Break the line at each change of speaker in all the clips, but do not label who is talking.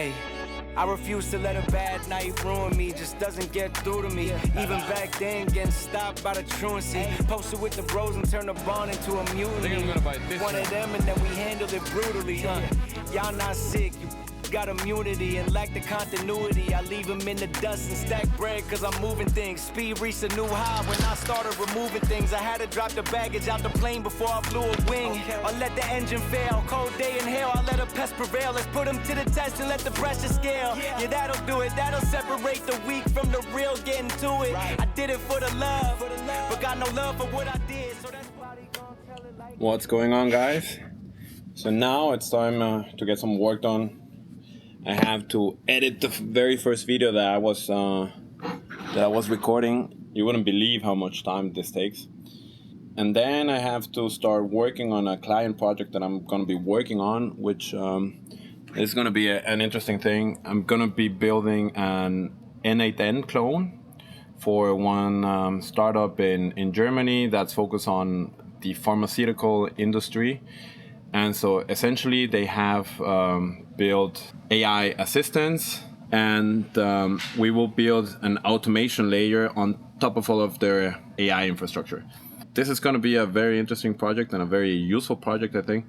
Hey, I refuse to let a bad night ruin me, just doesn't get through to me. Even back then, getting stopped by the truancy. Posted with the bros and turned the bond into a mutiny.
I think I'm gonna buy this
one of them and then we handled it brutally, Y'all not sick, you got immunity and lack the continuity. I leave them in the dust and stack bread cause I'm moving things. Speed reached a new high when I started removing things. I had to drop the baggage out the plane before I flew a wing. Or let the engine fail, cold day in hell, I let a pest prevail. Let's put them to the test and let the pressure scale. Yeah, that'll do it, that'll separate the weak from the real, getting to it. I did it for the love, but got no love for what I did. So that's why they gon' tell it like.
What's going on, guys? So now it's time to get some work done. I have to edit the very first video that I was recording. You wouldn't believe how much time this takes. And then I have to start working on a client project that I'm going to be working on, which is going to be an interesting thing. I'm going to be building an N8N clone for one startup in Germany that's focused on the pharmaceutical industry. And so essentially they have built AI assistants, and we will build an automation layer on top of all of their AI infrastructure. This is going to be a very interesting project and a very useful project, I think,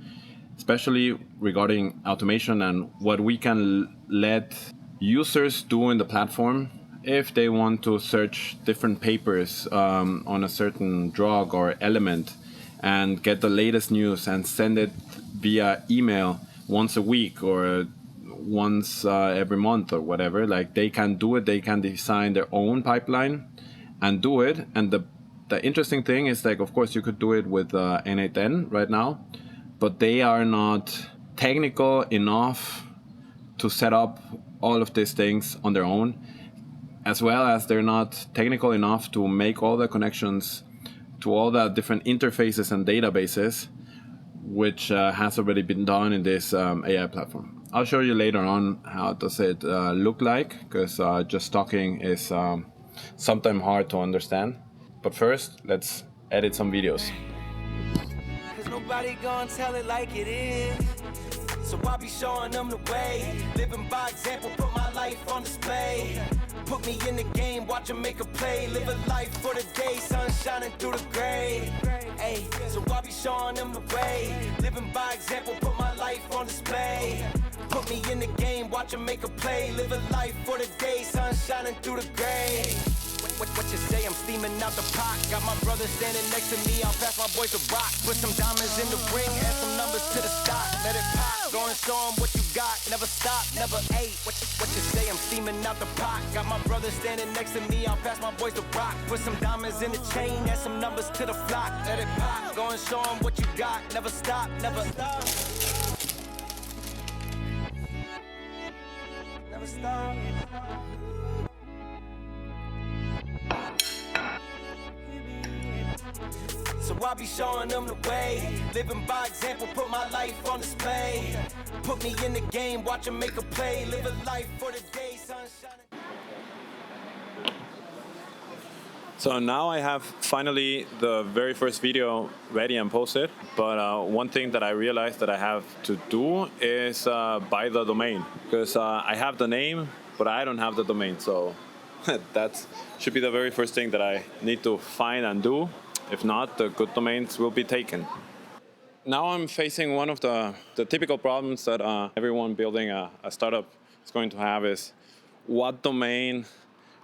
especially regarding automation and what we can let users do in the platform if they want to search different papers on a certain drug or element and get the latest news and send it via email once a week or once every month or whatever. Like, they can do it, they can design their own pipeline and do it. And the interesting thing is, like, of course you could do it with N8N right now, but they are not technical enough to set up all of these things on their own, as well as they're not technical enough to make all the connections to all the different interfaces and databases, which has already been done in this AI platform. I'll show you later on how does it look like, because just talking is sometimes hard to understand. But first, let's edit some videos.
Cause nobody gonna tell it like it is. So I'll be showing them the way. Living by example, put my life on display. Put me in the game, watch them make a play. Live a life for the day, sun shining through the gray. Ay, so I'll be showing them the way. Living by example, put my life on display. Put me in the game, watch them make a play. Live a life for the day, sun shining through the gray. What you say, I'm steaming out the pot. Got my brother standing next to me, I'll pass my boys the rock. Put some diamonds in the ring, add some numbers to the stock. Let it pop, go and show them what you got. Never stop, never ate. What you say, I'm steaming out the pot. Got my brother standing next to me, I'll pass my boys the rock. Put some diamonds in the chain, add some numbers to the flock. Let it pop, go and show them what you got. Never stop, never stop. Never stop. So I'll be showing them the way. Living by example, put my life on display. Put me in the game, watch them make a play. Live a life for the day, sunshine.
So now I have finally the very first video ready and posted. But one thing that I realized that I have to do is buy the domain. Because I have the name, but I don't have the domain. So that should be the very first thing that I need to find and do. If not, the good domains will be taken. Now I'm facing one of the typical problems that everyone building a startup is going to have is what domain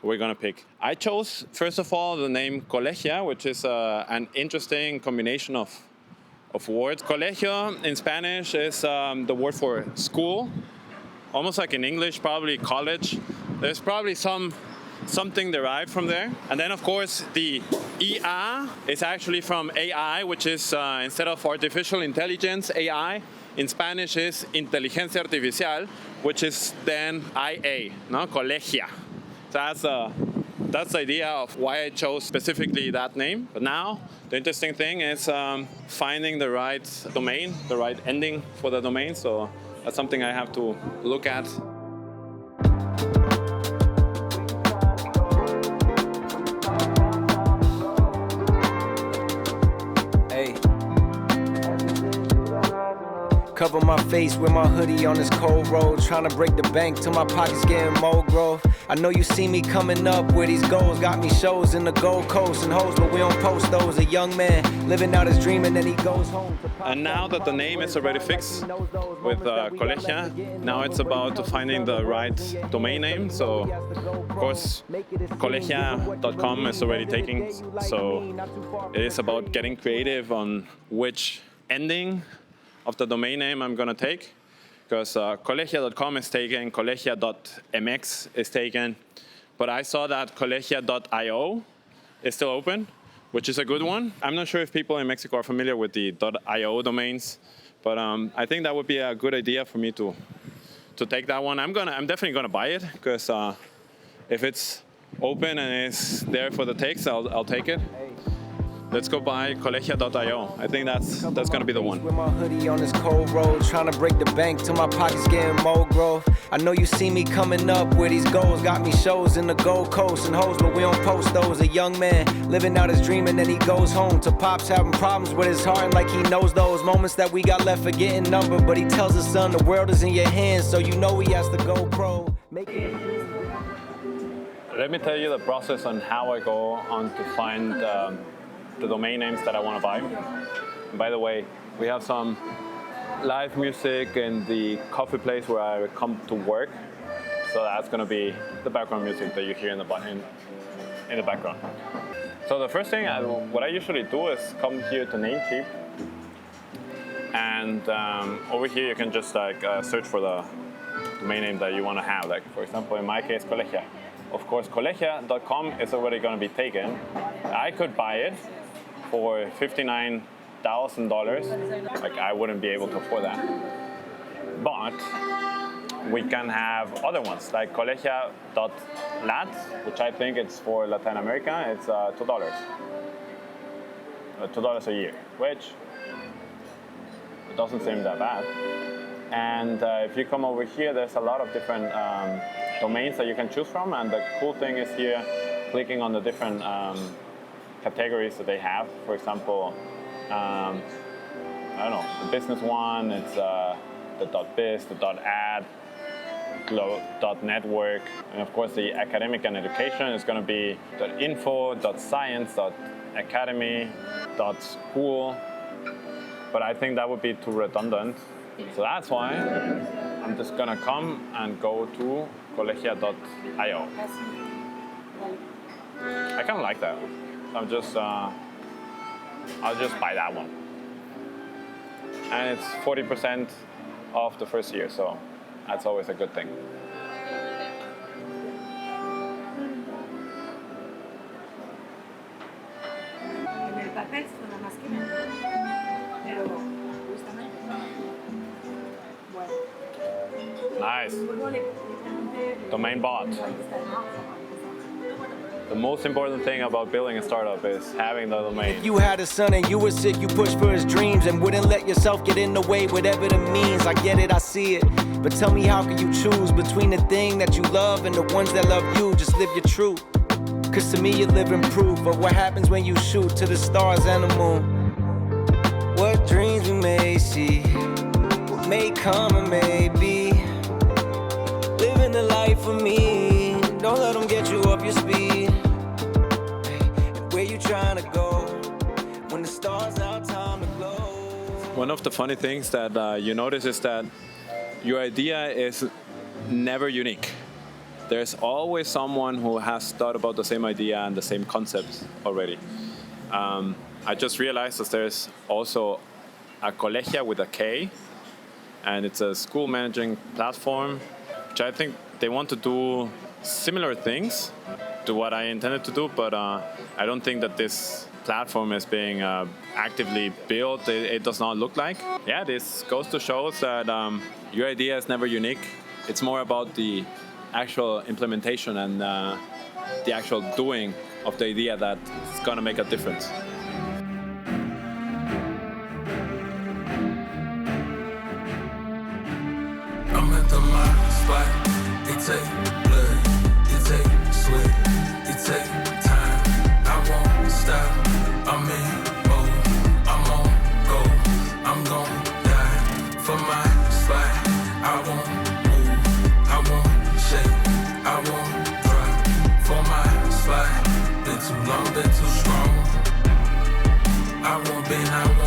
we're going to pick. I chose, first of all, the name Colegia, which is an interesting combination of words. Colegio in Spanish is the word for school, almost like in English, probably college. There's probably something derived from there. And then, of course, the IA is actually from AI, which is, instead of artificial intelligence, AI, in Spanish is inteligencia artificial, which is then IA, no? Colegia. So that's the idea of why I chose specifically that name. But now, the interesting thing is finding the right domain, the right ending for the domain. So that's something I have to look at.
Cover my face with my hoodie on this cold road. Trying to break the bank till my pockets getting more growth. I know you see me coming up with these goals. Got me shows in the Gold Coast and hoes, but we don't post those. A young man living out his dream and then he goes home.
And now that the name is already fixed with Colegia, now it's about to finding the right domain name. So, of course, Colegia.com is already taken. So it is about getting creative on which ending of the domain name I'm going to take. Because Colegia.com is taken, Colegia.mx is taken. But I saw that Colegia.io is still open, which is a good one. I'm not sure if people in Mexico are familiar with the .io domains, but I think that would be a good idea for me to take that one. I'm definitely gonna buy it, because if it's open and it's there for the takes, I'll take it. Let's go buy Colegia.io. I think that's gonna be the one.
With my hoodie on this cold road, trying to break the bank till my pockets getting more growth. I know you see me coming up with these goals. Got me shows in the Gold Coast and hoes, but we don't post those. A young man living out his dream and then he goes home to pops having problems with his heart, and like he knows those moments that we got left for getting numbered. But he tells his son the world is in your hands, so you know he has to go pro.
Let me tell you the process on how I go on to find the domain names that I want to buy. And by the way, we have some live music in the coffee place where I come to work. So that's going to be the background music that you hear in the background. So the first thing, what I usually do is come here to Namecheap. And over here you can just search for the domain name that you want to have. Like, for example, in my case, Colegia. Of course, Colegia.com is already going to be taken. I could buy it for $59,000. Like, I wouldn't be able to afford that. But we can have other ones, like Colegia.lat, which I think it's for Latin America. It's $2. $2 a year, which it doesn't seem that bad. And if you come over here, there's a lot of different domains that you can choose from. And the cool thing is here, clicking on the different categories that they have. For example, I don't know, the business one, it's the .biz, the .ad, .network, and of course the academic and education is going to be .info, .science, .academy, .school. But I think that would be too redundant. So that's why I'm just going to come and go to Colegia.io. I kind of like that. I'll just buy that one. And it's 40% off the first year, so that's always a good thing.
En el papel suena más que nada, pero justamente, bueno.
Nice. Domain bought. The most important thing about building a startup is having the domain.
If you had a son and you were sick, you pushed for his dreams and wouldn't let yourself get in the way, whatever it means. I get it, I see it. But tell me, how can you choose between the thing that you love and the ones that love you? Just live your truth. Cause to me, you're living proof of what happens when you shoot to the stars and the moon. What dreams we may see, what may come and may be. Living the life for me, don't let them get you off your speed. Where you trying to go, when the stars now time to glow.
One of the funny things that you notice is that your idea is never unique. There's always someone who has thought about the same idea and the same concept already. I just realized that there's also a Colegia with a K, and it's a school managing platform, which I think they want to do similar things to what I intended to do, but I don't think that this platform is being actively built. It does not look like. Yeah, this goes to show that your idea is never unique. It's more about the actual implementation and the actual doing of the idea that's gonna make a difference.
I'm at the my spot. It take blood, it take sweat, it take time. I won't stop. I'm in mode, I'm on go. I'm gon' die for my spot. I won't move, I won't shake, I won't drop for my spot. Been too long, been too strong. I won't bend, I